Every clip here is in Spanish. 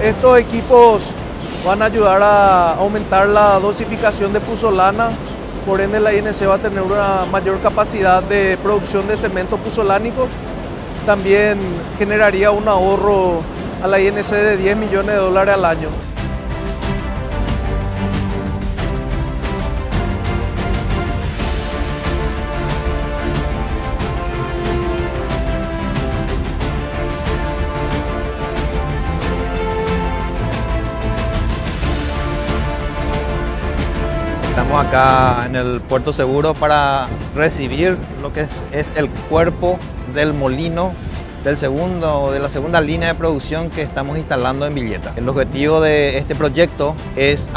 Estos equipos van a ayudar a aumentar la dosificación de puzolana, por ende la INC va a tener una mayor capacidad de producción de cemento puzolánico. También generaría un ahorro a la INC de $10 millones al año. Estamos acá en el Puerto Seguro para recibir lo que es el cuerpo del molino de la segunda línea de producción que estamos instalando en Villeta. El objetivo de este proyecto es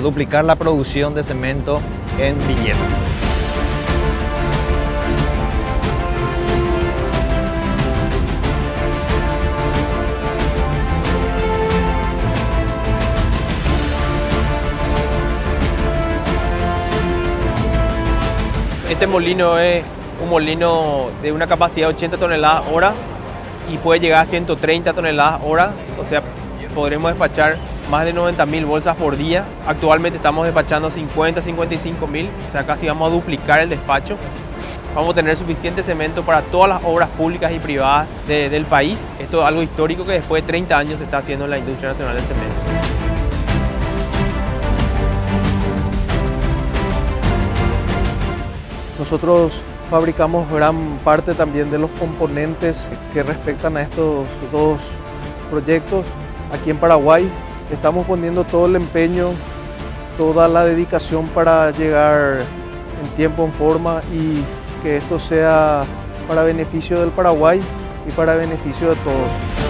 duplicar la producción de cemento en Villeta. Este molino es un molino de una capacidad de 80 toneladas hora y puede llegar a 130 toneladas hora, o sea, podremos despachar más de 90.000 bolsas por día. Actualmente estamos despachando 55.000, o sea, casi vamos a duplicar el despacho. Vamos a tener suficiente cemento para todas las obras públicas y privadas del país. Esto es algo histórico que después de 30 años se está haciendo en la industria nacional del cemento. Nosotros fabricamos gran parte también de los componentes que respectan a estos dos proyectos. Aquí en Paraguay estamos poniendo todo el empeño, toda la dedicación para llegar en tiempo, en forma y que esto sea para beneficio del Paraguay y para beneficio de todos.